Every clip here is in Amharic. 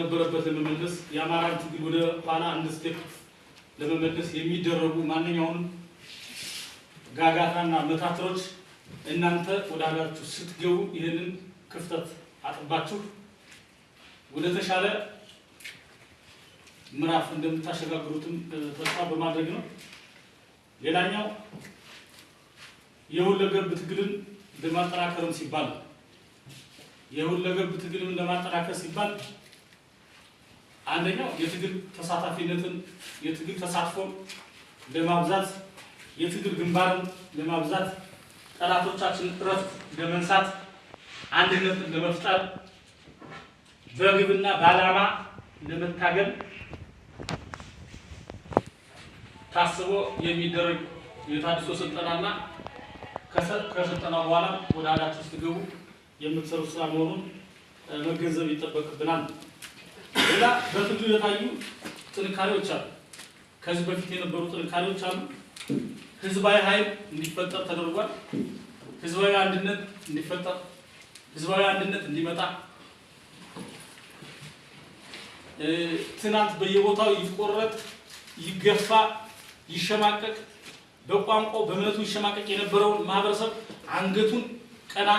ወደነበረበት ለመመለስ የአማራን ትግል ወደ ኋላ አንድ ስቴፕ ለመመለስ የሚደረጉ ማንኛውንም ጋጋታና መታተሮች እናንተ ወደ ሀገራችሁ ስትገቡ ይህንን ክፍተት አጥባችሁ ወደ ተሻለ ምዕራፍ እንደምታሸጋግሩትም ተስፋ በማድረግ ነው። ሌላኛው የሁለገብ ትግልን ለማጠናከርም ሲባል የሁለገብ ትግልን ለማጠናከር ሲባል አንደኛው የትግል ተሳታፊነትን የትግል ተሳትፎን ለማብዛት የትግል ግንባርን ለማብዛት ጠላቶቻችን እረፍት ለመንሳት አንድነትን ለመፍጠር በግብና በዓላማ ለመታገል ታስቦ የሚደረግ የታድሶ ስልጠናና ከስልጠናው በኋላ ወደ ሀገራችሁ ስትገቡ የምትሰሩት ስራ መሆኑን መገንዘብ ይጠበቅብናል። ሌላ በትግሉ የታዩ ጥንካሬዎች አሉ። ከዚህ በፊት የነበሩ ጥንካሬዎች አሉ። ህዝባዊ ኃይል እንዲፈጠር ተደርጓል። ህዝባዊ አንድነት እንዲፈጠር ህዝባዊ አንድነት እንዲመጣ ትናንት በየቦታው ይቆረጥ ይገፋ ይሸማቀቅ በቋንቋው በእምነቱ ይሸማቀቅ የነበረውን ማህበረሰብ አንገቱን ቀና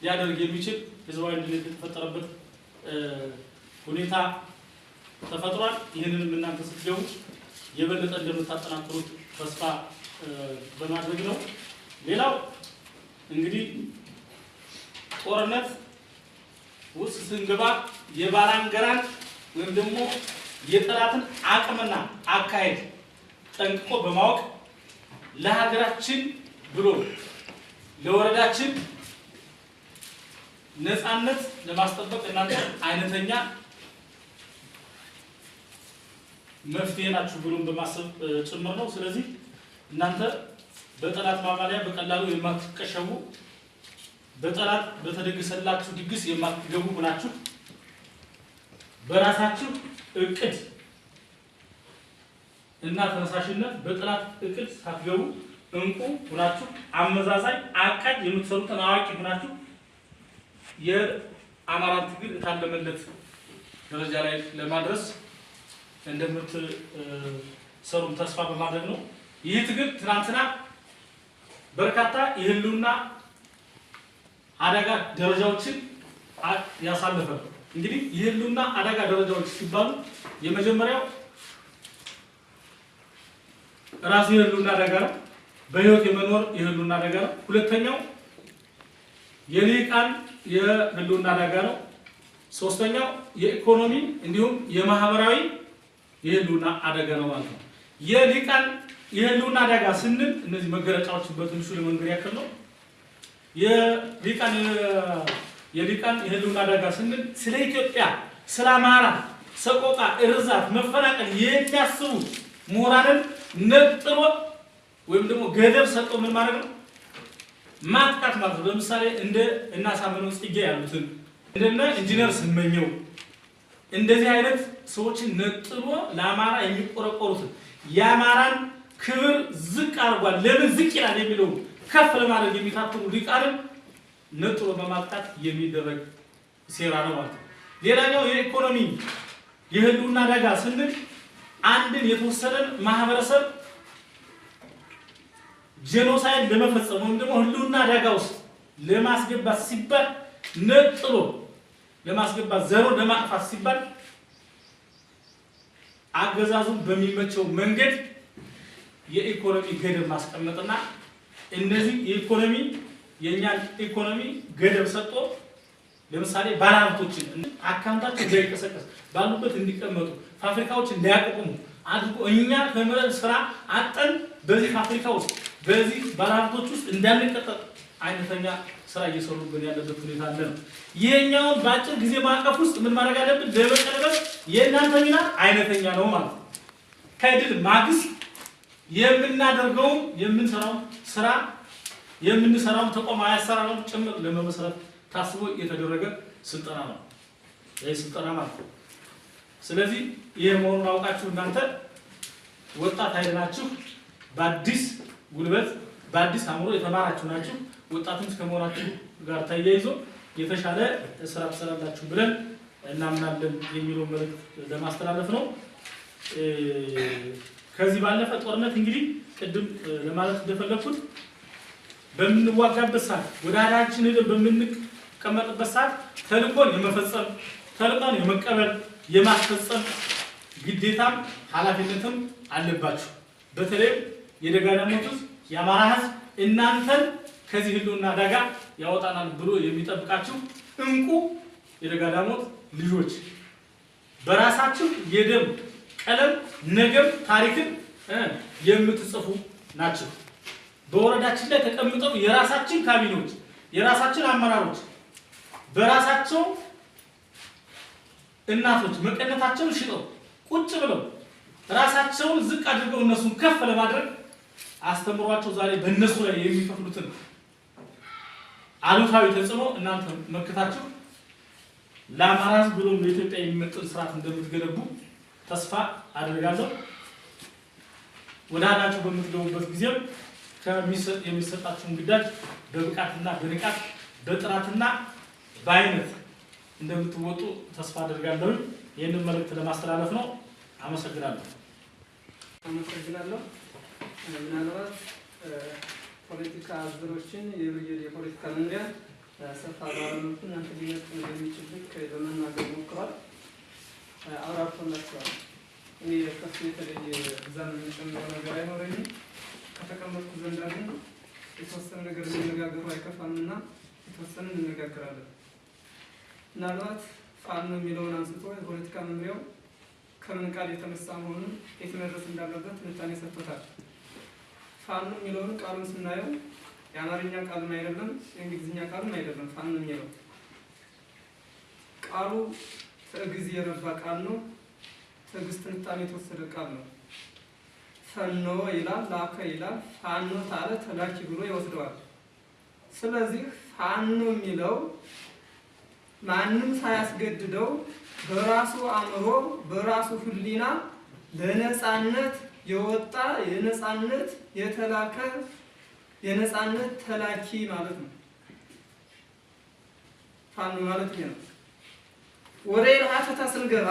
ሊያደርግ የሚችል ህዝባዊ አንድነት የተፈጠረበት ሁኔታ ተፈጥሯል። ይህንንም እናንተ ስትገቡ የበለጠ እንደምታጠናክሩት ተስፋ በማድረግ ነው። ሌላው እንግዲህ ጦርነት ውስጥ ስንገባ የባላንገራን ወይም ደግሞ የጠላትን አቅምና አካሄድ ጠንቅቆ በማወቅ ለሀገራችን ብሎ ለወረዳችን ነፃነት ለማስጠበቅ እናንተ አይነተኛ መፍትሄ ናችሁ ብሎን በማሰብ ጭምር ነው። ስለዚህ እናንተ በጠላት ማማለያ በቀላሉ የማትቀሸቡ በጠላት በተደገሰላችሁ ድግስ የማትገቡ ሆናችሁ በራሳችሁ እቅድ እና ተነሳሽነት በጠላት እቅድ ሳትገቡ እንቁ ሆናችሁ አመዛዛኝ አቃጅ የምትሰሩትን አዋቂ ሆናችሁ የአማራን ትግል የታለመለት ደረጃ ላይ ለማድረስ እንደምትሰሩም ተስፋ በማድረግ ነው። ይህ ትግል ትናንትና በርካታ የህልውና አደጋ ደረጃዎችን ያሳለፈ ነው። እንግዲህ የህልውና አደጋ ደረጃዎች ሲባሉ የመጀመሪያው ራሱ የህልውና አደጋ ነው፣ በህይወት የመኖር የህልውና አደጋ ነው። ሁለተኛው የልሂቃን የህልውና አደጋ ነው። ሶስተኛው የኢኮኖሚ እንዲሁም የማህበራዊ የህልውና አደጋ ነው ማለት ነው። የልሂቃን የህልውና አደጋ ስንል እነዚህ መገለጫዎችን በትንሹ ለመንገር ያክል ነው። የልሂቃን የህልውና አደጋ ስንል ስለ ኢትዮጵያ ስለ አማራ ሰቆቃ፣ እርዛት፣ መፈናቀል የሚያስቡ ምሁራንን ነጥሎ ወይም ደግሞ ገደብ ሰጥቶ ምን ማድረግ ነው? ማጥቃት ማለት ነው። ለምሳሌ እንደ እናሳምነው ጽጌ ያሉትን እንደነ ኢንጂነር ስመኘው እንደዚህ አይነት ሰዎችን ነጥሎ ለአማራ የሚቆረቆሩትን የአማራን ክብር ዝቅ አድርጓል፣ ለምን ዝቅ ይላል የሚለው ከፍ ለማድረግ የሚታተሩ ሊቃንን ነጥሎ በማጥቃት የሚደረግ ሴራ ነው ማለት ነው። ሌላኛው የኢኮኖሚ የህልውና አደጋ ስንል አንድን የተወሰነን ማህበረሰብ ጄኖሳይድ ለመፈጸም ወይም ደግሞ ህልውና አደጋ ውስጥ ለማስገባት ሲባል ነጥሎ ለማስገባት ዘሮ ለማጥፋት ሲባል አገዛዙን በሚመቸው መንገድ የኢኮኖሚ ገደብ ማስቀመጥና እነዚህ የኢኮኖሚ የኛን ኢኮኖሚ ገደብ ሰጥቶ ለምሳሌ ባለሀብቶችን አካውንታቸው እንዳይንቀሳቀስ ባሉበት እንዲቀመጡ ፋብሪካዎች እንዳያቆሙ አድርጎ እኛ ተመረጥ ስራ አጠን በዚህ ፋብሪካ ውስጥ በዚህ ባለሀብቶች ውስጥ እንዳንቀጠር አይነተኛ ስራ እየሰሩብን ያለበት ሁኔታ አለ ነው። ይሄኛውን በአጭር ጊዜ ማዕቀፍ ውስጥ ምን ማድረግ አለብን? ለመቀልበስ የእናንተ ሚና አይነተኛ ነው ማለት ነው። ከድል ማግስት የምናደርገው የምንሰራው ስራ የምንሰራው ተቋም አያሰራው ጭምር ለመመስረት ታስቦ የተደረገ ስልጠና ነው ይሄ ስልጠና ማለት ነው። ስለዚህ ይሄ መሆኑን አውቃችሁ እናንተ ወጣት ኃይል ናችሁ፣ በአዲስ ጉልበት በአዲስ አእምሮ የተማራችሁ ናችሁ። ወጣቱን ከመሆናችሁ ጋር ተያይዞ የተሻለ ስራ ትሰራላችሁ ብለን እናምናለን የሚለው መልእክት ለማስተላለፍ ነው። ከዚህ ባለፈ ጦርነት እንግዲህ ቅድም ለማለት እንደፈለኩት በምንዋጋበት ሰዓት ወደ ሀገራችን ሄደን በምንቀመጥበት ሰዓት ተልእኮን የመፈጸም ተልእኮን የመቀበል የማስፈጸም ግዴታም ኃላፊነትም አለባችሁ። በተለይ የደጋዳሞት የአማራ ሕዝብ እናንተን ከዚህ ህልውና አደጋ ያወጣናል ብሎ የሚጠብቃችሁ እንቁ የደጋዳሞት ልጆች በራሳችሁ የደም ቀለም ነገም ታሪክን የምትጽፉ ናቸው። በወረዳችን ላይ ተቀምጠው የራሳችን ካቢኔዎች የራሳችን አመራሮች በራሳቸው እናቶች መቀነታቸውን ሽጠው ቁጭ ብለው ራሳቸውን ዝቅ አድርገው እነሱን ከፍ ለማድረግ አስተምሯቸው ዛሬ በእነሱ ላይ የሚከፍሉትን አሉታዊ ተጽዕኖ እናንተ መከታችሁ ለአማራ ሕዝብ ብሎም ለኢትዮጵያ የሚመጥን ስርዓት እንደምትገነቡ ተስፋ አድርጋለሁ። ወደ ሀገራችሁ በምትገቡበት ጊዜም የሚሰጣችሁን ግዳጅ በብቃትና በንቃት በጥራትና በአይነት እንደምትወጡ ተስፋ አድርጋለሁ። ይህንን መልእክት ለማስተላለፍ ነው። አመሰግናለሁ። ምናልባት ፖለቲካ አዘሮችን የፖለቲካ መምሪያ ሰፋ ባለመልኩ እናንተ ሊመጥን በሚችል ልክ በመናገር ሞክሯል፣ አብራርቶላችኋል። እኔ ከሱ የተለየ ብዛም የሚጨምረው ነገር አይኖረኝም። ከተቀመጥኩ ዘንዳ ግን የተወሰነ ነገር መነጋገሩ አይከፋምና የተወሰነ እንነጋገራለን። ምናልባት ፋኖ የሚለውን አንስቶ የፖለቲካ መምሪያው ከምን ቃል የተነሳ መሆኑን የት መድረስ እንዳለበት ትንታኔ ሰጥቶታል። ፋኖ የሚለውን ቃሉን ስናየው የአማርኛ ቃልም አይደለም የእንግሊዝኛ ቃልም አይደለም። ፋኖ የሚለው ቃሉ ትዕግዝ የረባ ቃል ነው። ትዕግስት ትንታኔ የተወሰደ ቃል ነው። ፈኖ ይላል፣ ላከ ይላል፣ ፋኖ ታለ ተላኪ ብሎ ይወስደዋል። ስለዚህ ፋኖ የሚለው ማንም ሳያስገድደው በራሱ አእምሮ በራሱ ሕሊና ለነጻነት የወጣ የነጻነት የተላከ የነጻነት ተላኪ ማለት ነው። ፋኖ ማለት ነው። ወደ ሀተታ ስንገባ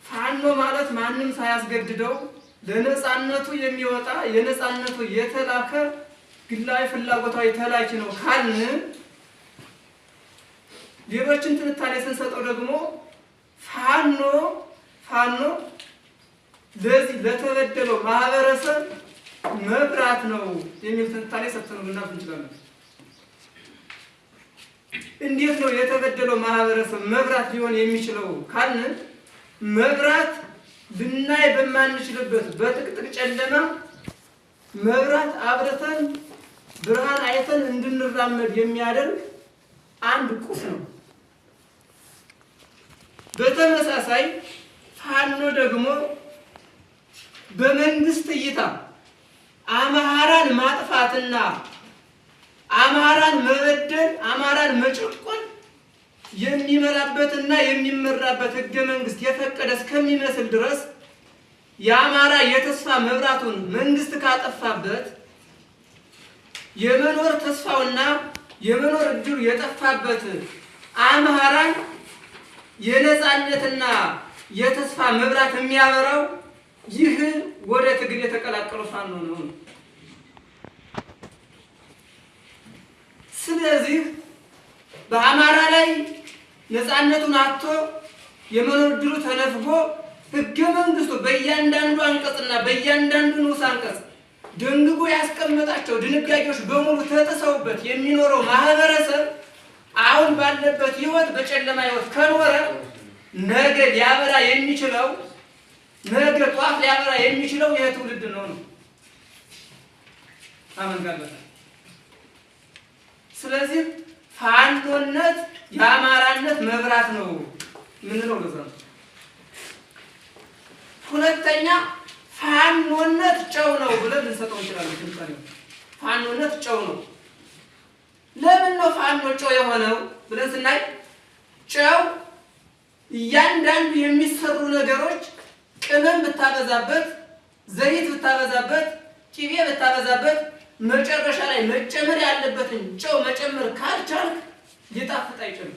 ፋኖ ማለት ማንም ሳያስገድደው ለነጻነቱ የሚወጣ የነጻነቱ የተላከ ግላዊ ፍላጎታዊ ተላኪ ነው ካልን ሌሎችን ትንታኔ ስንሰጠው ደግሞ ፋኖ ለዚህ ለተበደለው ማህበረሰብ መብራት ነው የሚል ትንታኔ ሰጥተን ልናልፍ እንችላለን። እንዴት ነው የተበደለው ማህበረሰብ መብራት ሊሆን የሚችለው ካልን መብራት ልናይ በማንችልበት በጥቅጥቅ ጨለማ መብራት አብረተን ብርሃን አይተን እንድንራመድ የሚያደርግ አንድ ቁስ ነው። በተመሳሳይ ፋኖ ደግሞ በመንግስት እይታ አማራን ማጥፋትና አማራን መበደል አማራን መጨቆን የሚመራበትና የሚመራበት ህገ መንግስት የፈቀደ እስከሚመስል ድረስ የአማራ የተስፋ መብራቱን መንግስት ካጠፋበት የመኖር ተስፋውና የመኖር እድሉ የጠፋበት አማራን የነጻነትና የተስፋ መብራት የሚያበራው ይህ ወደ ትግል የተቀላቀለው ፋኖ ነው። ስለዚህ በአማራ ላይ ነጻነቱን አጥቶ የመኖር እድሉ ተነፍጎ ህገ መንግስቱ በእያንዳንዱ አንቀጽና በእያንዳንዱ ንዑስ አንቀጽ ደንግጎ ያስቀመጣቸው ድንጋጌዎች በሙሉ ተጥሰውበት የሚኖረው ማህበረሰብ አሁን ባለበት ህይወት በጨለማ ህይወት ከኖረ ነገ ሊያበራ የሚችለው ነገ ጧት ሊያበራ የሚችለው ይህ ትውልድ ነው። ታመንጋለህ። ስለዚህ ፋኖነት የአማራነት መብራት ነው ምንለው ለዛ ነው። ሁለተኛ ፋኖነት ጨው ነው ብለን ልንሰጠው እንችላለን። ትንታኔው ፋኖነት ጨው ነው። ለምን ነው ፋኖ ጨው የሆነው ብለን ስናይ ጨው እያንዳንዱ የሚሰሩ ነገሮች ቅመም ብታበዛበት፣ ዘይት ብታበዛበት፣ ቂቤ ብታበዛበት መጨረሻ ላይ መጨመር ያለበትን ጨው መጨመር ካልቻልክ ሊጣፍጥ አይችልም።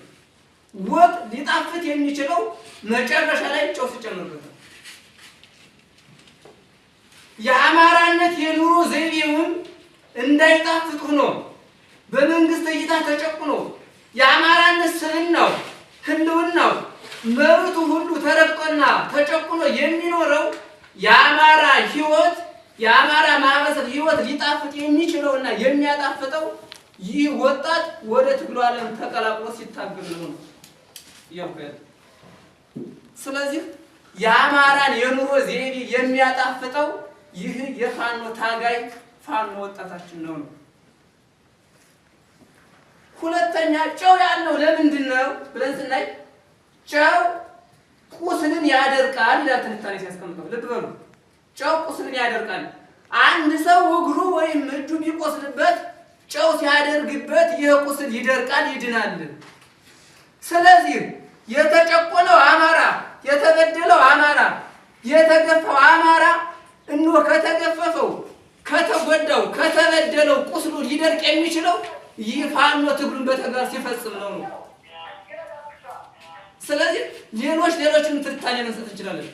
ወጥ ሊጣፍጥ የሚችለው መጨረሻ ላይ ጨው ሲጨመርበት ነው። የአማራነት የኑሮ ዘይቤውን እንዳይጣፍጥ ሆኖ በመንግስት እይታ ተጨቁኖ የአማራነት ስብዕናው ህልውናው መብቱ ሁሉ ተረግጦና ተጨቁኖ የሚኖረው የአማራ ህይወት የአማራ ማህበረሰብ ህይወት ሊጣፍጥ የሚችለውና የሚያጣፍጠው ይህ ወጣት ወደ ትግሉ ዓለም ተቀላቅሎ ሲታገል ነው ያውቃል። ስለዚህ የአማራን የኑሮ ዘይቤ የሚያጣፍጠው ይህ የፋኖ ታጋይ ፋኖ ወጣታችን ነው። ሁለተኛ ጨው ያለው ለምንድን ነው ብለን ስናይ ጨው ቁስልን ያደርቃል ይላል ትንታኔ ሲያስቀምጠው። ልብ በሉ፣ ጨው ቁስልን ያደርቃል። አንድ ሰው እግሩ ወይም እጁ ቢቆስልበት ጨው ሲያደርግበት ይህ ቁስል ይደርቃል፣ ይድናል። ስለዚህ የተጨቆነው አማራ፣ የተበደለው አማራ፣ የተገፋው አማራ እንሆ ከተገፈፈው፣ ከተጎዳው፣ ከተበደለው ቁስሉ ሊደርቅ የሚችለው ይህ ፋኖ ትግሉን በተግባር ሲፈጽም ነው። ስለዚህ ሌሎችን ትንታኔ መስጠት እንችላለን።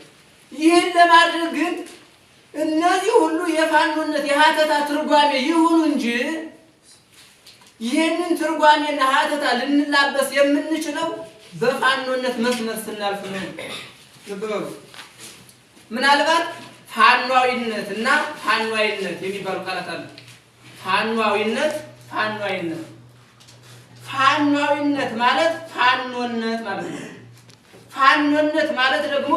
ይህን ለማድረግ ግን እነዚህ ሁሉ የፋኖነት የሀተታ ትርጓሜ ይሁኑ እንጂ ይህንን ትርጓሜና ሀተታ ልንላበስ የምንችለው በፋኖነት መስመር ስናልፍ ነው። ልብ በሉ። ምናልባት ፋኗዊነት እና ፋኗዊነት የሚባሉ ቃላት አሉ። ፋኗዊነት፣ ፋኗዊነት። ፋኗዊነት ማለት ፋኖነት ማለት ነው። ፋኖነት ማለት ደግሞ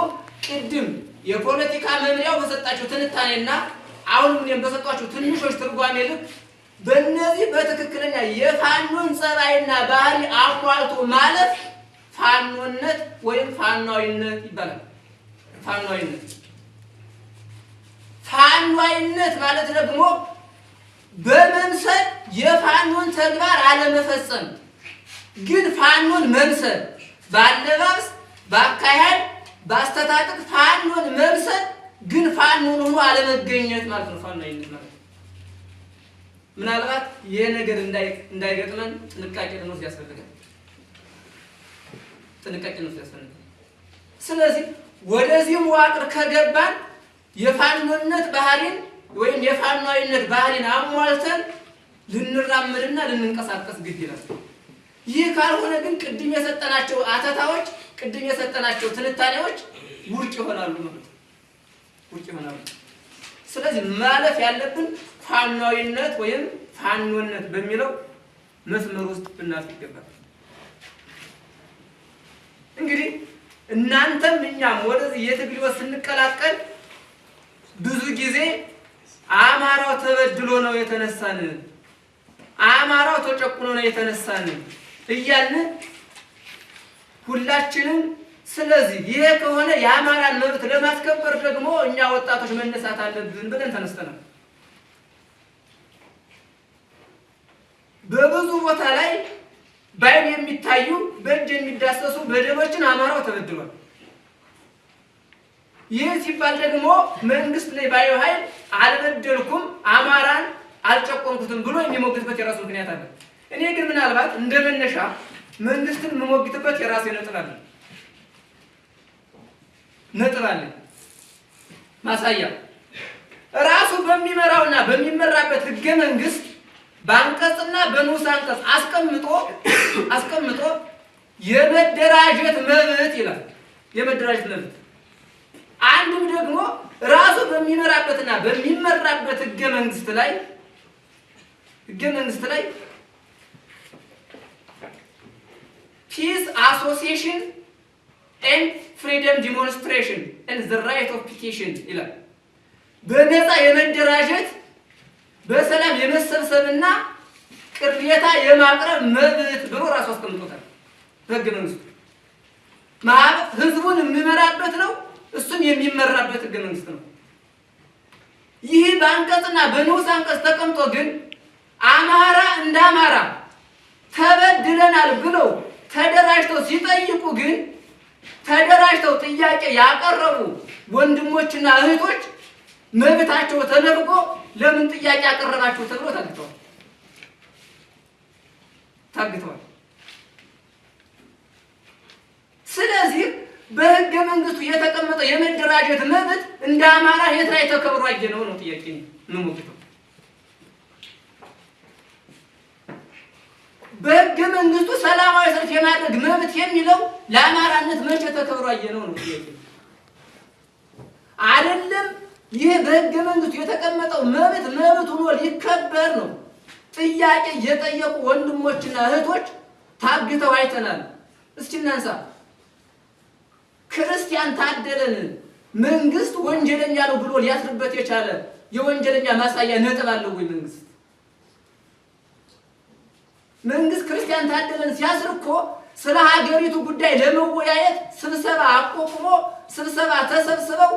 ቅድም የፖለቲካ መምሪያው በሰጣቸው ትንታኔና አሁንም እኔም በሰጧቸው ትንሾች ትርጓሜ ልክ በእነዚህ በትክክለኛ የፋኖን ጸባይና ባህሪ አሟልቶ ማለት ፋኖነት ወይም ፋኗዊነት ይባላል። ፋኗዊነት ፋኗዊነት ማለት ደግሞ በመምሰል የፋኖን ተግባር አለመፈጸም፣ ግን ፋኖን መምሰል ባለባበስ፣ በአካሄድ፣ በአስተታጠቅ ፋኖን መምሰል ግን ፋኖን ሆኖ አለመገኘት ማለት ነው ፋኗዊነት ማለት። ምናልባት ይሄ ነገር እንዳይገጥመን ጥንቃቄ ልንወስድ ያስፈልጋል። ጥንቃቄ ልንወስድ ያስፈልጋል። ስለዚህ ወደዚህ መዋቅር ከገባን የፋኖነት ባህሪን ወይም የፋኗዊነት ባህሪን አሟልተን ልንራመድና ልንንቀሳቀስ ግድ ይላል። ይህ ካልሆነ ግን ቅድም የሰጠናቸው አተታዎች፣ ቅድም የሰጠናቸው ትንታኔዎች ውድቅ ይሆናሉ ማለት ነው። ውድቅ ይሆናሉ። ስለዚህ ማለፍ ያለብን ፋኗዊነት ወይም ፋኖነት በሚለው መስመር ውስጥ ብናልፍ ይገባል። እንግዲህ እናንተም እኛም ወደዚህ የትግል ሕይወት ስንቀላቀል ብዙ ጊዜ አማራው ተበድሎ ነው የተነሳን፣ አማራው ተጨቁኖ ነው የተነሳን እያልን ሁላችንም ስለዚህ ይሄ ከሆነ የአማራን መብት ለማስከበር ደግሞ እኛ ወጣቶች መነሳት አለብን ብለን ተነስተናል። በብዙ ቦታ ላይ በዓይን የሚታዩ በእጅ የሚዳሰሱ በደሎችን አማራው ተበድሏል። ይህ ሲባል ደግሞ መንግስት ላይ ባየው ኃይል አልበደልኩም፣ አማራን አልጨቆንኩትም ብሎ የሚሞግትበት የራሱ ምክንያት አለ። እኔ ግን ምናልባት እንደ መነሻ መንግስትን የምሞግትበት የራሴ ነጥብ አለ። ማሳያ ራሱ በሚመራውና በሚመራበት ህገ መንግስት በአንቀጽና በንዑስ አንቀጽ አስቀምጦ የመደራጀት መብት ይላል። የመደራጀት መብት አንዱም ደግሞ ራሱ በሚመራበትና በሚመራበት ህገ መንግስት ላይ ፒስ አሶሲዬሽን ኤንድ ፍሪደም ዲሞንስትሬሽን ኤንድ ዘ ራይት ኦፍ ፒኬሽን ይላል። በነፃ የመደራጀት በሰላም የመሰብሰብና ቅሬታ የማቅረብ መብት ብሎ ራሱ አስቀምጦታል በህገ መንግስቱ። ህዝቡን የሚመራበት ነው፣ እሱም የሚመራበት ህገ መንግስት ነው። ይህ በአንቀጽና በንዑስ አንቀጽ ተቀምጦ ግን አማራ እንደ አማራ ተበድለናል ብለው ተደራጅተው ሲጠይቁ ግን ተደራጅተው ጥያቄ ያቀረቡ ወንድሞችና እህቶች መብታቸው ተነፍጎ ለምን ጥያቄ ያቀረባችሁ ተብሎ ታግተዋል። ስለዚህ በህገ መንግስቱ የተቀመጠው የመደራጀት መብት እንደ አማራ የት ላይ ተከብሮ አየነው ነው ጥያቄ ነው ሞክተው በህገ መንግስቱ ሰላማዊ ሰልፍ የማድረግ መብት የሚለው ለአማራነት መቼ ተከብሮ አየነው ነው ጥያቄ አይደለም ይሄ በህገ መንግስቱ የተቀመጠው መብት ሆኖ ሊከበር ነው ጥያቄ የጠየቁ ወንድሞችና እህቶች ታግተው አይተናል እስኪ እናንሳ ክርስቲያን ታደለን መንግስት ወንጀለኛ ነው ብሎ ሊያስርበት የቻለ የወንጀለኛ ማሳያ ነጥብ አለው ወይ መንግስት ክርስቲያን ታደለን ሲያስርኮ ስለ ሀገሪቱ ጉዳይ ለመወያየት ስብሰባ አቋቁሞ ስብሰባ ተሰብስበው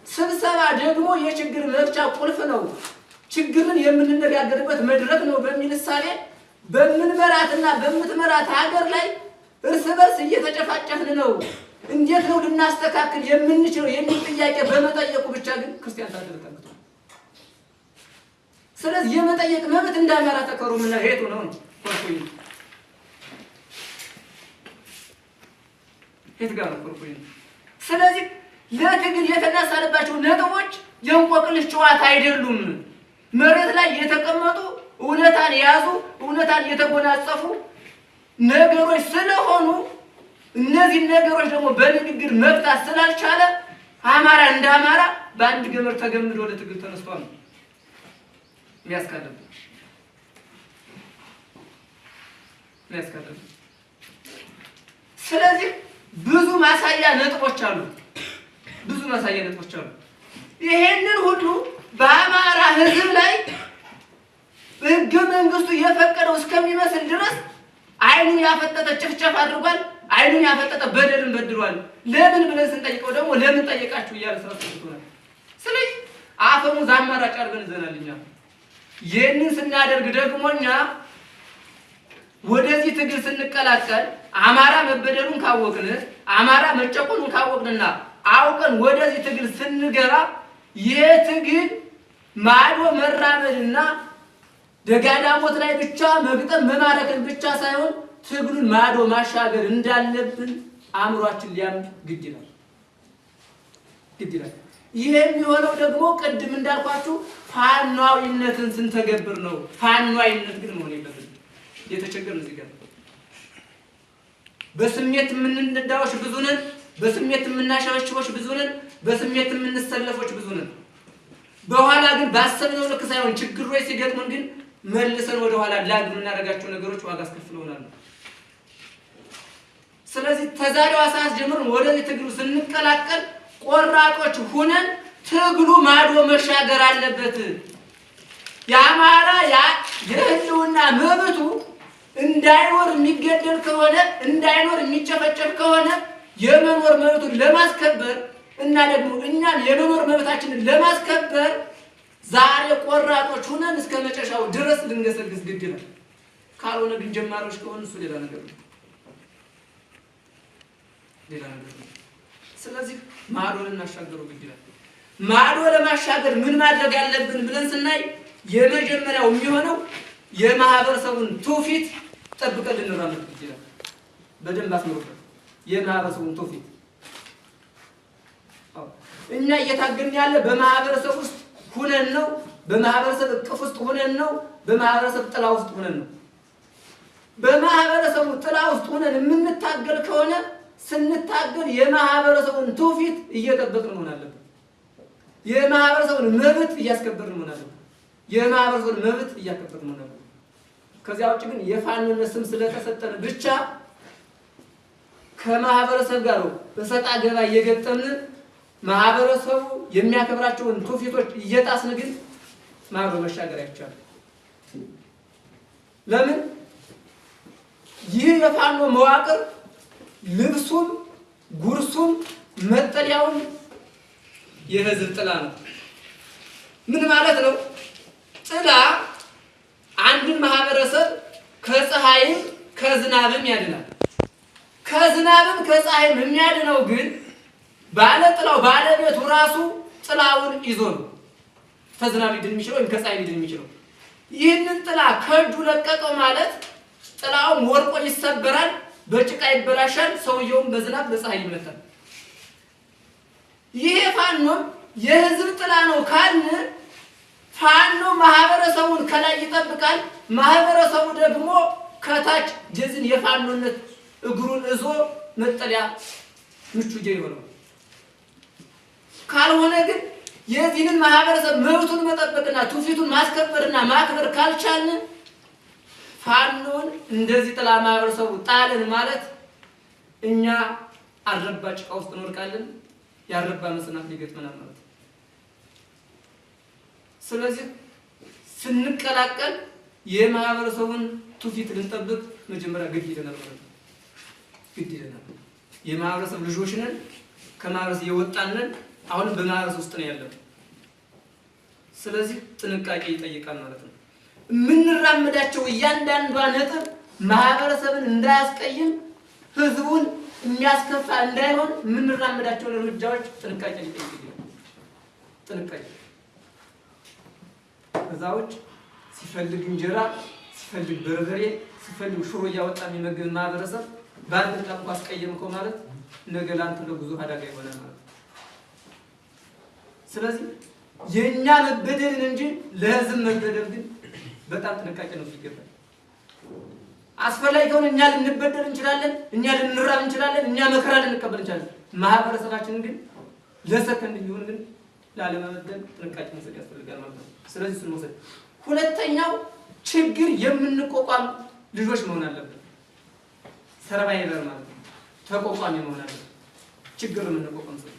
ስብሰባ ደግሞ የችግር መፍቻ ቁልፍ ነው ችግርን የምንነጋገርበት መድረክ ነው በሚል ሳሌ በምንመራትና በምትመራት ሀገር ላይ እርስ በርስ እየተጨፋጨፍን ነው እንዴት ነው ልናስተካክል የምንችለው የሚል ጥያቄ በመጠየቁ ብቻ ግን ክርስቲያን ታደለ ተንክቷል ስለዚህ የመጠየቅ መብት እንዳማራ ተከሩምና ሄቱ ነው ኮርኩኝ ሄት ጋር ኮርኩኝ ስለዚህ ለትግል የተነሳለባቸው ነጥቦች የእንቆቅልሽ ጨዋታ አይደሉም መሬት ላይ የተቀመጡ እውነታን ያዙ እውነታን የተጎናጸፉ ነገሮች ስለሆኑ እነዚህ ነገሮች ደግሞ በንግግር መፍታት ስላልቻለ አማራ እንደ አማራ በአንድ ገመድ ተገምዶ ለትግል ተነስቷል የሚያስካደም ስለዚህ ብዙ ማሳያ ነጥቦች አሉ ይሄንን ሁሉ በአማራ ህዝብ ላይ ህገ መንግስቱ የፈቀደው እስከሚመስል ድረስ አይኑን ያፈጠጠ ጭፍጨፍ አድርጓል አይኑን ያፈጠጠ በደልን በድሏል ለምን ብለን ስንጠይቀው ደግሞ ለምን ጠየቃችሁ እያለ ሰራተኛው ስለዚህ አፈሙዝ አማራጭ አድርገን ዘናልኛ ይሄንን ስናደርግ ደግሞኛ ወደዚህ ትግል ስንቀላቀል አማራ መበደሉን ካወቅን አማራ መጨቆኑን ካወቅንና አውቀን ወደዚህ ትግል ስንገባ የትግል ማዶ መራመድና ደጋዳሞት ላይ ብቻ መግጠም መማረክን ብቻ ሳይሆን ትግሉን ማዶ ማሻገር እንዳለብን አእምሯችን ሊያምድ ግድ ይላል ይሄ የሚሆነው ደግሞ ቅድም እንዳልኳችሁ ፋኗዊነትን ስንተገብር ነው ፋኗዊነት ግን መሆን የለበትም የተቸገርን እዚህ ጋር በስሜት የምንነዳዎች ብዙ ነን በስሜት የምናሸበሽቦች ብዙ ነን በስሜት የምንሰለፎች ብዙ ነን በኋላ ግን ባሰብነው ልክ ሳይሆን ችግሮች ሲገጥሙን ግን መልሰን ወደ ኋላ ላግ የምናደርጋቸው ነገሮች ዋጋ አስከፍለውናል ስለዚህ ተዛሬው ሰዓት ጀምሮ ወደዚህ ትግሉ ስንቀላቀል ቆራጦች ሆነን ትግሉ ማዶ መሻገር አለበት የአማራ የህልውና መብቱ እንዳይኖር የሚገደል ከሆነ እንዳይኖር የሚጨፈጨፍ ከሆነ የመኖር መብቱን ለማስከበር እና ደግሞ እኛም የመኖር መብታችንን ለማስከበር ዛሬ ቆራጦች ሆነን እስከ መጨረሻው ድረስ ልንገሰግስ ግድ ይላል ካልሆነ ግን ጀማሪዎች ከሆነ እሱ ሌላ ነገር ነው ስለዚህ ማዶ ልናሻገረው ግድ ይላል ማዶ ለማሻገር ምን ማድረግ አለብን ብለን ስናይ የመጀመሪያው የሚሆነው የማህበረሰቡን ትውፊት ጠብቀን ልንራመድ ግድ ይላል በደንብ አስመሩበት የማህበረሰቡን ትውፊት እኛ እየታገልን ያለ በማህበረሰብ ውስጥ ሆነን ነው በማህበረሰብ እቅፍ ውስጥ ሆነን ነው በማህበረሰብ ጥላ ውስጥ ሆነን ነው በማህበረሰቡ ጥላ ውስጥ ሆነን የምንታገል ከሆነ ስንታገል የማህበረሰቡን ትውፊት እየጠበቅን መሆን አለበት የማህበረሰቡን መብት እያስከበርን መሆን አለበት የማህበረሰቡን መብት እያከበርን መሆን አለበት ከዚያ ውጭ ግን የፋኖነት ስም ስለተሰጠን ብቻ ከማህበረሰብ ጋር በሰጣ ገባ እየገጠምን ማህበረሰቡ የሚያከብራቸውን ትውፊቶች እየጣስን ግን ማህበረ መሻገር አይቻልም ለምን ይህ የፋኖ መዋቅር ልብሱም ጉርሱም መጠለያውን የህዝብ ጥላ ነው ምን ማለት ነው ጥላ አንድን ማህበረሰብ ከፀሐይም ከዝናብም ያድናል ከዝናብም ከፀሐይም የሚያድነው ግን ባለ ጥላው ባለቤቱ ራሱ ጥላውን ይዞ ነው ከዝናብ ሊድን የሚችለው ወይም ከፀሐይ ሊድን የሚችለው ይህንን ጥላ ከእጁ ለቀቀው ማለት ጥላው ወርቆ ይሰበራል በጭቃ ይበላሻል፣ ሰውየውም በዝናብ በፀሐይ ይመታል። ይሄ ፋኖም የህዝብ ጥላ ነው ካልን ፋኖ ማህበረሰቡን ከላይ ይጠብቃል፣ ማህበረሰቡ ደግሞ ከታች ጀዝን የፋኖነት እግሩን እዞ መጠለያ ምቹ ይሆናል። ካልሆነ ግን የዚህን ማህበረሰብ መብቱን መጠበቅና ትውፊቱን ማስከበርና ማክበር ካልቻልን ፋኖን እንደዚህ ጥላ ማህበረሰቡ ጣልን ማለት እኛ አረባ ጭቃ ውስጥ እንወድቃለን፣ ያረባ መሰናክል ይገጥመናል ማለት ነው። ስለዚህ ስንቀላቀል የማህበረሰቡን ትውፊት ልንጠብቅ መጀመሪያ ግድ ይለናል ማለት ነው። ግድ ይለናል። የማህበረሰብ ልጆች ነን፣ ከማህበረሰብ የወጣን ነን። አሁን በማህበረሰብ ውስጥ ነው ያለው። ስለዚህ ጥንቃቄ ይጠይቃል ማለት ነው። የምንራመዳቸው እያንዳንዷ ነጥብ ማህበረሰብን እንዳያስቀይም ህዝቡን የሚያስከፋ እንዳይሆን የምንራመዳቸው እርምጃዎች ጥንቃቄ ይጠይቃል። ጥንቃቄ ከዛውጭ ሲፈልግ እንጀራ ሲፈልግ በርበሬ ሲፈልግ ሽሮ እያወጣ የሚመግብ ማህበረሰብ ባንድ እንኳን አስቀየምከው ማለት ነገ ላንተ ለጉዞ አደጋ ይሆናል ማለት ነው። ስለዚህ የኛ መበደልን እንጂ ለህዝብ መበደል ግን በጣም ጥንቃቄ ነው ይገባል። አስፈላጊ ከሆነ እኛ ልንበደል እንችላለን፣ እኛ ልንራብ እንችላለን፣ እኛ መከራ ልንቀበል እንችላለን። ማህበረሰባችንን ግን ለሰከንድ ቢሆን ግን ላለመበደል ጥንቃቄ መውሰድ ያስፈልጋል ማለት ነው። ስለዚህ እሱን መውሰድ። ሁለተኛው ችግር የምንቆቋም ልጆች መሆን አለብን። ሰርቫይቨር ማለት ነው። ተቋቋሚ መሆን አለብን። ችግር የምንቆቋም ሰዎች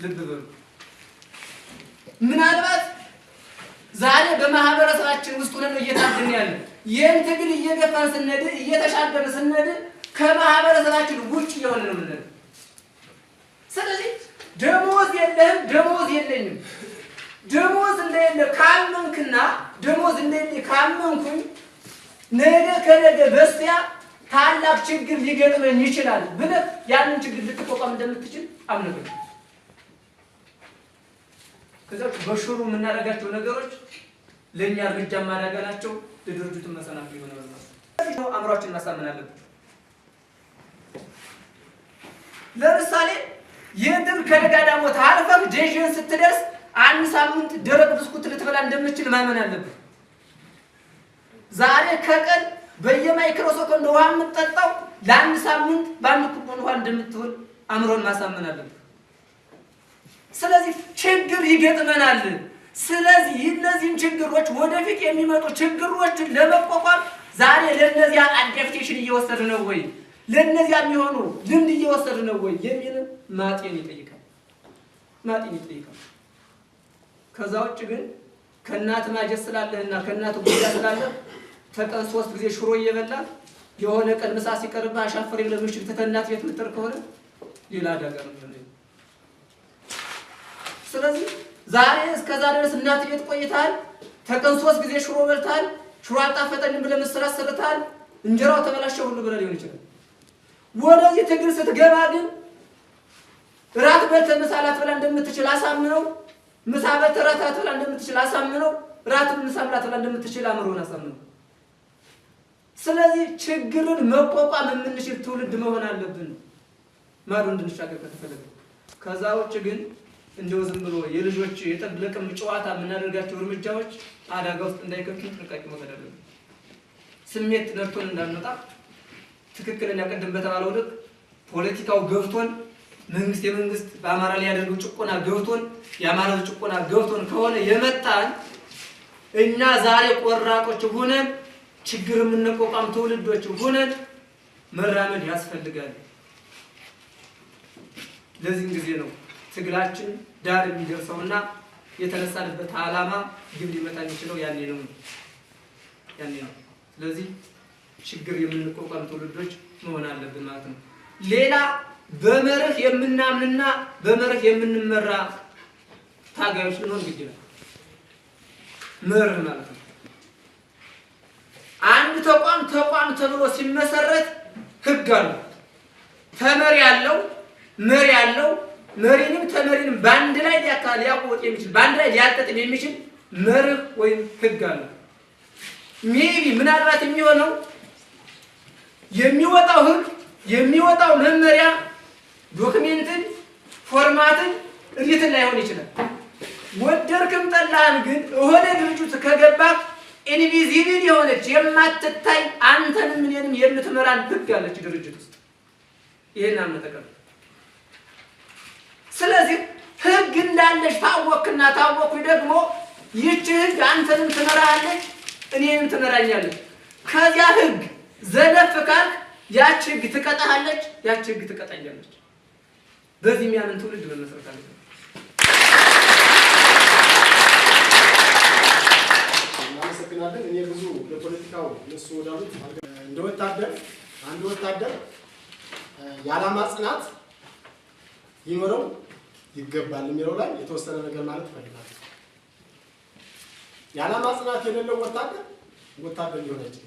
ልብ በሉ። ምናልባት ዛሬ በማህበረሰባችን ውስጥ ሆነን እየታገልን ያለ ይህን ትግል እየገፋን ስንሄድ እየተሻገርን ስንሄድ ከማህበረሰባችን ውጭ የሆነ ነው የምንሄድ። ስለዚህ ደሞዝ የለህም፣ ደሞዝ የለኝም፣ ደሞዝ እንደሌለ ካመንክና ደሞዝ እንደሌለ ካመንኩኝ ነገ ከነገ በስቲያ ታላቅ ችግር ሊገጥመኝ ይችላል ብለህ ያንን ችግር ልትቋቋም እንደምትችል አምነህ ከዛ በሽሩ የምናደርጋቸው ነገሮች ለኛ እርምጃ ማድረግ ናቸው። ለድርጅቱን መሰናክል ይሆናል ማለት ነው። አእምሯችንን ማሳመን አለብን። ለምሳሌ የድር ከደጋዳሞት አልፈህ ዴዥን ስትደርስ አንድ ሳምንት ደረቅ ብስኩት ልትበላ እንደምትችል ማመን አለብን። ዛሬ ከቀን በየማይክሮ ሰከንድ ውሃ የምትጠጣው ለአንድ ሳምንት በአንድ ኩቦን ውሃ እንደምትሆን አእምሮን ማሳመን አለብን። ስለዚህ ችግር ይገጥመናል። ስለዚህ እነዚህን ችግሮች ወደፊት የሚመጡ ችግሮችን ለመቋቋም ዛሬ ለነዚያ አዳፕቴሽን እየወሰድን ነው ወይ፣ ለነዚያ የሚሆኑ ልምድ እየወሰድን ነው ወይ የሚል ማጤን ይጠይቃል። ማጤን ይጠይቃል። ከዛ ውጭ ግን ከእናት ማጀት ስላለህና ከእናት ጉዳ ስላለህ ተቀን 3 ጊዜ ሽሮ እየበላ የሆነ ቀን ምሳ ሲቀርብህ አሻፈሬ ብለህ ምሽት ተተናት ቤት ምጥር ከሆነ ሌላ አደጋ ነው። ስለዚህ ዛሬ እስከዛ ድረስ እናት ቤት ቆይታል፣ ተቀን 3 ጊዜ ሽሮ በልታል፣ ሽሮ አጣፈጠኝም ብለህ መስራት ሰርታል፣ እንጀራው ተበላሸው ሁሉ ብለህ ሊሆን ይችላል። ወደዚህ ትግል ስትገባ ግን ራት በልተህ ምሳ ላትበላ እንደምትችል አሳምነው፣ ምሳ በልተህ ራት ላትበላ እንደምትችል አሳምነው፣ ራቱን ምሳ ላትበላ እንደምትችል አምሮን አሳምነው። ስለዚህ ችግርን መቋቋም የምንችል ትውልድ መሆን አለብን ማዶ እንድንሻገር ከተፈለገ። ከዛ ውጭ ግን እንደው ዝም ብሎ የልጆች የጠብለቅም ጨዋታ የምናደርጋቸው እርምጃዎች አደጋ ውስጥ እንዳይከቱ ጥንቃቄ መውሰድ አለብን። ስሜት ነርቶን እንዳንመጣ ትክክለኛ ቀደም በተባለው ልክ ፖለቲካው ገብቶን የመንግስት በአማራ ላይ ያደርገው ጭቆና ገብቶን የአማራ ጭቆና ገብቶን ከሆነ የመጣን እኛ ዛሬ ቆራጦች ሆነን ችግር የምንቆቋም ትውልዶች ሆነን መራመድ ያስፈልጋል። ለዚህ ጊዜ ነው ትግላችን ዳር የሚደርሰውና የተነሳንበት ዓላማ ግብ ሊመታ የሚችለው ያኔ ነው። ስለዚህ ችግር የምንቆቋም ትውልዶች መሆን አለብን ማለት ነው። ሌላ በመርህ የምናምንና በመርህ የምንመራ ታጋዮች ልንሆን ግድ ይላል። መርህ ማለት ነው አንድ ተቋም ተብሎ ሲመሰረት ህግ አለው፣ ተመሪ ያለው፣ መሪ ያለው፣ መሪንም ተመሪንም ባንድ ላይ ሊያቆጥ የሚችል ባንድ ላይ ሊያጠጥም የሚችል መርህ ወይም ህግ አለው። ሜቢ ምናልባት የሚሆነው የሚወጣው ህግ የሚወጣው መመሪያ ዶክሜንትን ፎርማትን እንዴት ላይሆን ይችላል። ወደድክም ጠላህም ግን ወደ ድርጅቱ ከገባ ኢንቪዚብል የሆነች የማትታይ አንተንም እኔንም የምትመራን ህግ አለች ድርጅት ውስጥ። ይሄን አመተከለ። ስለዚህ ህግ እንዳለች ታወቅና ታወቅኩ ደግሞ ይህች ህግ አንተንም ትመራለች እኔንም ትመራኛለች። ከዚያ ህግ ዘለፍ ካልክ ያች ህግ ትቀጣሃለች፣ ያች ህግ ትቀጣኛለች። በዚህ የሚያምን ትውልድ መመስረት አለበት። እናመሰግናለን። እኔ ብዙ ለፖለቲካው እነሱ ወዳሉት እንደ ወታደር አንድ ወታደር የዓላማ ጽናት ይኖረው ይገባል የሚለው ላይ የተወሰነ ነገር ማለት እፈልጋለሁ። የዓላማ ጽናት የሌለው ወታደር ሊሆን አይችልም።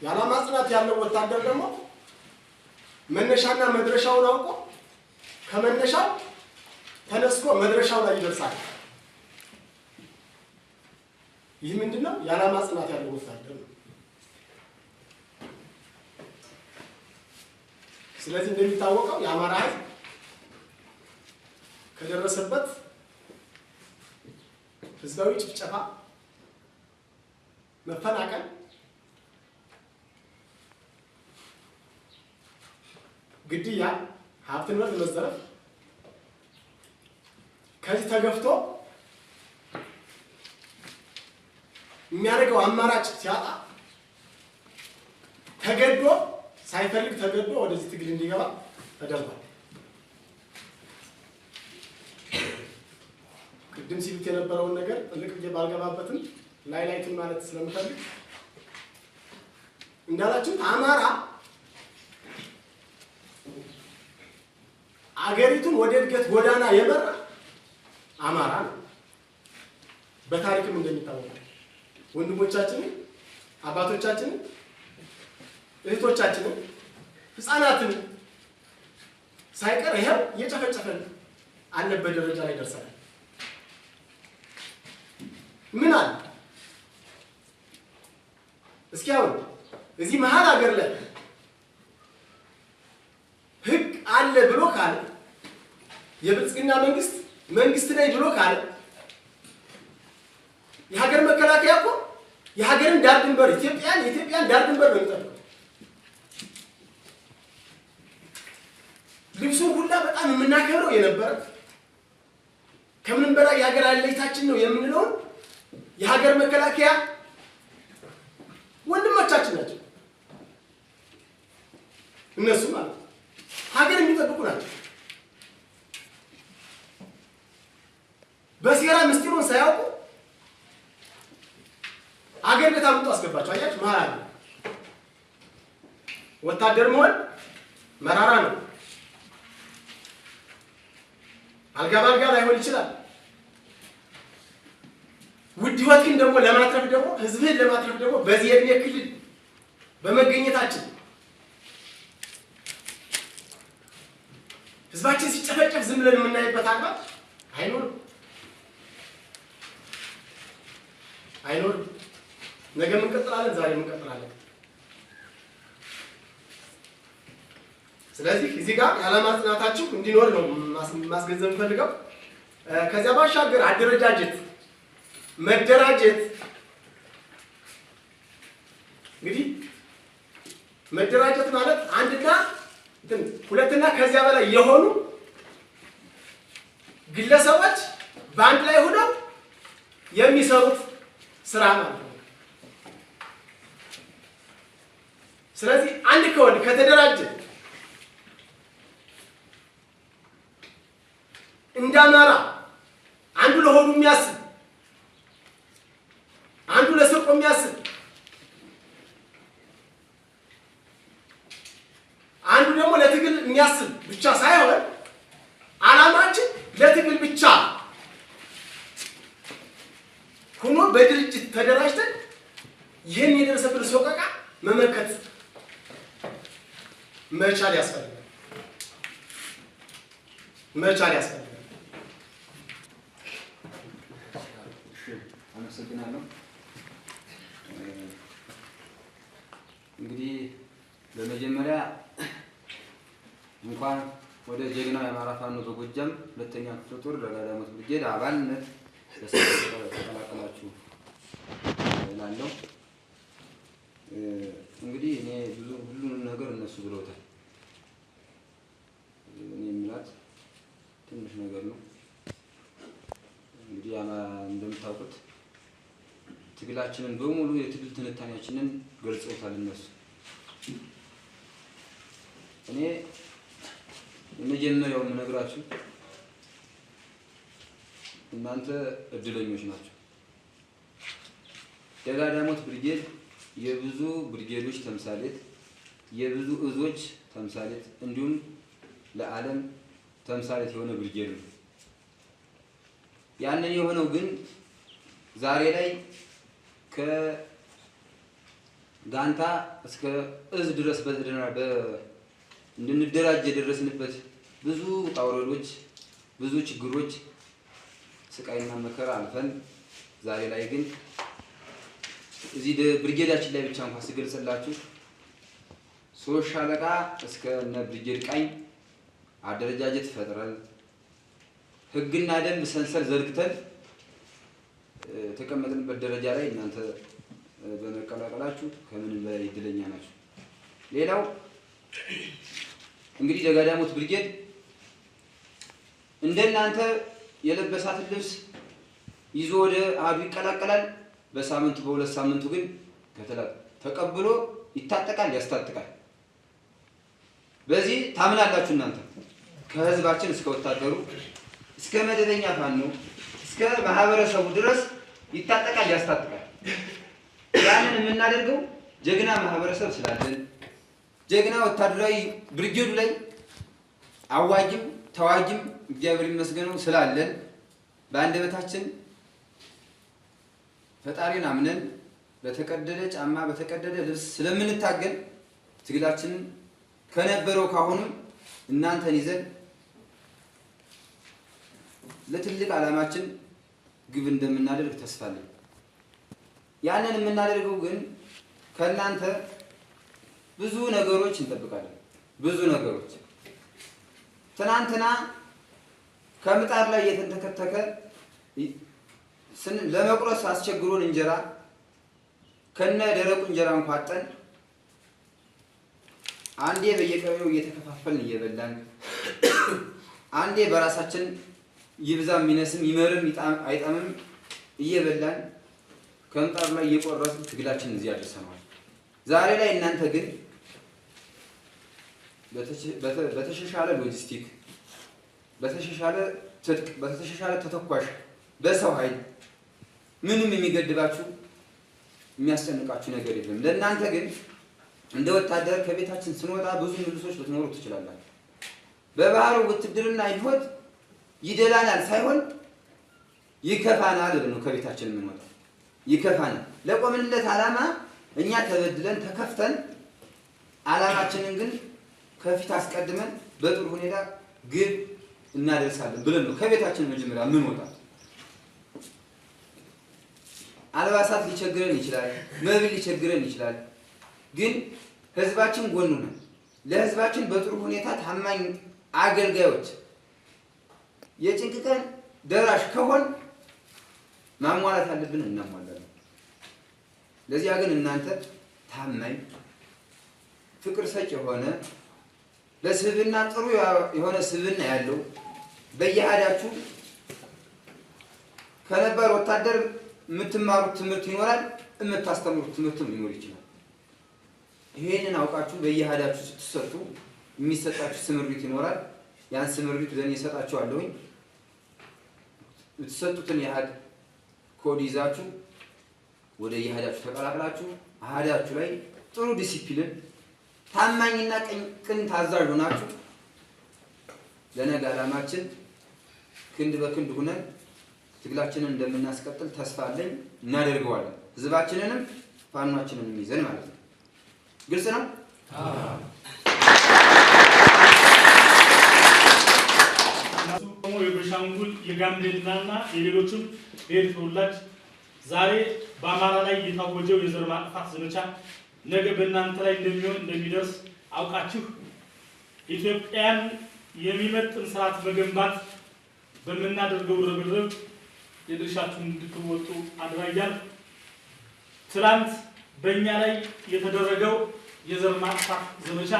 የዓላማ ጽናት ያለው ወታደር ደግሞ መነሻና መድረሻውን አውቆ ከመነሻው ተነስቶ መድረሻው ላይ ይደርሳል። ይህ ምንድነው? የዓላማ ጽናት ያለው ወታደር ነው። ስለዚህ እንደሚታወቀው የአማራ ሕዝብ ከደረሰበት ህዝባዊ ጭፍጨፋ፣ መፈናቀል፣ ግድያ፣ ሀብት ንብረት መዘረፍ ከዚህ ተገፍቶ የሚያደርገው አማራጭ ሲያጣ ተገዶ ሳይፈልግ ተገዶ ወደዚህ ትግል እንዲገባ ተደርጓል። ቅድም ሲሉት የነበረውን ነገር ጥልቅ ብዬ ባልገባበትም ላይቱን ማለት ስለምፈልግ እንዳላችሁት አማራ አገሪቱን ወደ እድገት ጎዳና የመራ አማራ ነው። በታሪክም እንደሚታወቀው ወንድሞቻችንን፣ አባቶቻችንን፣ እህቶቻችንን፣ ህፃናትን ሳይቀር ይሄው እየጨፈጨፈን አለበት ደረጃ ላይ ደርሰናል። ምን አለ እስኪ አሁን እዚህ መሀል ሀገር ላይ ህግ አለ ብሎ ካለ የብልጽግና መንግስት ላይ ብሎ ካለ የሀገር መከላከያ እኮ የሀገርን ዳር ድንበር የኢትዮጵያን ዳር ድንበር ነው የሚጠብቀው። ልብሱን ሁላ በጣም የምናከብረው የነበረ ከምንም በላይ የሀገር አለኝታችን ነው የምንለውን የሀገር መከላከያ ወንድሞቻችን ናቸው። እነሱ ማለት ሀገር የሚጠብቁ ናቸው። በሴራ ምስጢሩን ሳያውቁ ሀገር ቤት አምጥቶ አስገባቸው። አያችሁ መራራ ነው። ወታደር መሆን መራራ ነው። አልጋ ባልጋ ላይሆን ይችላል። ውድ ህይወትን ደግሞ ለማትረፍ ደግሞ ህዝብን ለማትረፍ ደግሞ በዚህ የእድሜ ክልል በመገኘታችን ህዝባችን ሲጨፈጨፍ ዝም ብለን የምናይበት አግባብ አይኖርም። ነገ እንቀጥላለን፣ ዛሬ እንቀጥላለን። ስለዚህ እዚህ ጋር የዓላማ ጽናታችሁ እንዲኖር ነው ማስገንዘብ የምፈልገው። ከዚያ ባሻገር አደረጃጀት፣ መደራጀት እንግዲህ መደራጀት ማለት አንድና ሁለትና ከዚያ በላይ የሆኑ ግለሰቦች በአንድ ላይ ሆነው የሚሰሩት ስራ ማለት ነው። ስለዚህ አንድ ከሆነ ከተደራጀ እንደ አማራ አንዱ ለሆዱ የሚያስብ አንዱ ለስርቆ የሚያስብ አንዱ ደግሞ ለትግል የሚያስብ ብቻ ሳይሆን ዓላማችን ለትግል ብቻ ሆኖ በድርጅት ተደራጅተን ይህን የደረሰብን ሰቆቃ መመከት መቻል ያስፈልጋል። አመሰግናለሁ። በመጀመሪያ እንኳን ወደ ጀግናው የአማራ ፋኖ በጎጃም ሁለተኛ ክፍለ ጦር ደጋዳሞት ብርጌድ አባልነት ተቀላቀላችሁ እላለሁ። እንግዲህ እኔ ሁሉንም ነገር እነሱ ብለውታል። እኔ የምላት ትንሽ ነገር ነው። እንግዲህ እንደምታውቁት ትግላችንን በሙሉ የትግል ትንታኔያችንን ገልጸውታል እነሱ። እኔ የመጀመሪያው የምነግራችሁ እናንተ እድለኞች ናቸው። ደጋዳሞት ብርጌድ የብዙ ብርጌዶች ተምሳሌት፣ የብዙ እዞች ተምሳሌት እንዲሁም ለዓለም ተምሳሌት የሆነ ብርጌድ ነው። ያንን የሆነው ግን ዛሬ ላይ ከጋንታ እስከ እዝ ድረስ እንድንደራጅ የደረስንበት ብዙ ውጣ ውረዶች፣ ብዙ ችግሮች፣ ስቃይና መከራ አልፈን ዛሬ ላይ ግን እዚህ ብርጌዳችን ላይ ብቻ እንኳን ስገልጽላችሁ 3 ሻለቃ እስከ ብርጌድ ቃኝ አደረጃጀት ፈጥረን ህግና ደንብ ሰንሰል ዘርግተን ተቀመጥንበት ደረጃ ላይ እናንተ በመቀላቀላችሁ ከምንም በላይ እድለኛ ናችሁ። ሌላው እንግዲህ ደጋዳሞት ብርጌድ እንደናንተ የለበሳትን ልብስ ይዞ ወደ አዱ ይቀላቀላል። በሳምንቱ በሁለት ሳምንቱ ግን ተቀብሎ ይታጠቃል፣ ያስታጥቃል። በዚህ ታምናላችሁ እናንተ ከህዝባችን እስከ ወታደሩ እስከ መደበኛ ፋኖ እስከ ማህበረሰቡ ድረስ ይታጠቃል፣ ያስታጥቃል። ያንን የምናደርገው ጀግና ማህበረሰብ ስላለን ጀግና ወታደራዊ ብርጌዱ ላይ አዋጅም ተዋጅም እግዚአብሔር ይመስገነው ስላለን በአንደበታችን ፈጣሪን አምነን በተቀደደ ጫማ በተቀደደ ልብስ ስለምንታገል ትግላችንን ከነበረው ካሁንም እናንተን ይዘን ለትልቅ ዓላማችን ግብ እንደምናደርግ ተስፋ አለኝ። ያንን የምናደርገው ግን ከእናንተ ብዙ ነገሮች እንጠብቃለን። ብዙ ነገሮች ትናንትና ከምጣድ ላይ የተንተከተከ ለመቁረስ አስቸግሮን እንጀራ ከነ ደረቁ እንጀራ እንኳን አጠን አንዴ በየቀበሌው እየተከፋፈልን እየበላን አንዴ በራሳችን ይብዛም ይነስም ይመርም አይጣምም እየበላን ከምጣድ ላይ እየቆረስን ትግላችን እዚህ አድርሰናል። ዛሬ ላይ እናንተ ግን በተሻሻለ ሎጂስቲክ፣ በተሻሻለ ትጥቅ፣ በተሻሻለ ተተኳሽ፣ በሰው ኃይል ምንም የሚገድባችሁ የሚያስጨንቃችሁ ነገር የለም። ለእናንተ ግን እንደ ወታደር ከቤታችን ስንወጣ ብዙ ልብሶች ልትኖሩ ትችላላችሁ። በባህሩ ውትድርና ህይወት ይደላናል ሳይሆን ይከፋናል ነው ከቤታችን የምንወጣው። ይከፋናል። ለቆምንለት ዓላማ እኛ ተበድለን ተከፍተን ዓላማችንን ግን ከፊት አስቀድመን በጥሩ ሁኔታ ግብ እናደርሳለን ብለን ነው ከቤታችን መጀመሪያ የምንወጣው። አልባሳት ሊቸግረን ይችላል፣ መብል ሊቸግረን ይችላል። ግን ህዝባችን ጎኑ ነው። ለህዝባችን በጥሩ ሁኔታ ታማኝ አገልጋዮች የጭንቅ ቀን ደራሽ ከሆን ማሟላት ያለብን እናሟላለን። ለዚያ ግን እናንተ ታማኝ ፍቅር ሰጭ የሆነ ለስብዕና ጥሩ የሆነ ስብዕና ያለው በየሃዳችሁ ከነባር ወታደር የምትማሩት ትምህርት ይኖራል፣ የምታስተምሩት ትምህርትም ሊኖር ይችላል። ይሄንን አውቃችሁ በየሃዳችሁ ስትሰጡ የሚሰጣችሁ ስምሪት ይኖራል። ያን ስምሪት ለኔ እሰጣችኋለሁኝ። የምትሰጡትን የሃድ ኮድ ይዛችሁ ወደ የሃዳችሁ ተቀላቅላችሁ አሃዳችሁ ላይ ጥሩ ዲሲፕሊን ታማኝና ቅን ታዛዥ ሆናችሁ ለነገ ዓላማችን ክንድ በክንድ ሆነን ትግላችንን እንደምናስቀጥል ተስፋ አለኝ። እናደርገዋለን። ህዝባችንንም ፋኗችንንም ይዘን ማለት ነው። ግልጽ ነው? የቤኒሻንጉል የጋምቤላና የሌሎችም ብሔር ተወላጅ ዛሬ በአማራ ላይ የታወጀው የዘር ማጥፋት ዘመቻ ነገ በእናንተ ላይ እንደሚደርስ አውቃችሁ ኢትዮጵያን የሚመጥን ስርዓት መገንባት በምናደርገው ርብርብ የድርሻችሁን እንድትወጡ አድራያል። ትላንት በእኛ ላይ የተደረገው የዘር ማጥፋት ዘመቻ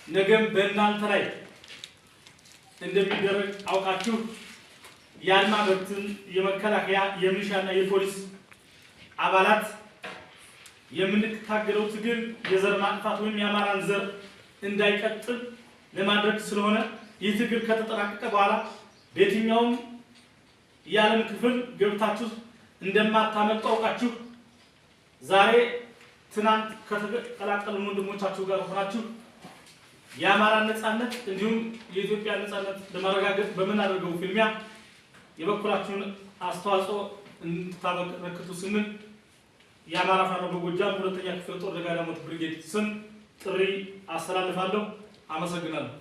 ነገም በእናንተ ላይ እንደሚደረግ አውቃችሁ የአድማ በትን የመከላከያ የሚሊሻና የፖሊስ አባላት የምንታገለው ትግል የዘር ማጥፋት ወይም የአማራን ዘር እንዳይቀጥል ለማድረግ ስለሆነ ይህ ትግል ከተጠናቀቀ በኋላ በየትኛውም የዓለም ክፍል ገብታችሁ እንደማታመልጡ አውቃችሁ ዛሬ ትናንት ከተቀላቀሉ ወንድሞቻችሁ ጋር ሆናችሁ የአማራ ነጻነት እንዲሁም የኢትዮጵያ ነጻነት ለማረጋገጥ በምናደርገው ፍልሚያ የበኩላችሁን አስተዋጽኦ እንድታበረክቱ ስንል የአማራ ፋኖ በጎጃም ሁለተኛ ክፍለ ጦር ደጋዳሞት ብርጌድ ስም ጥሪ አስተላልፋለሁ። አመሰግናለሁ።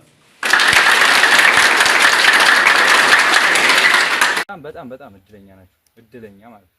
በጣም እድለኛ ናችሁ። እድለኛ ማለት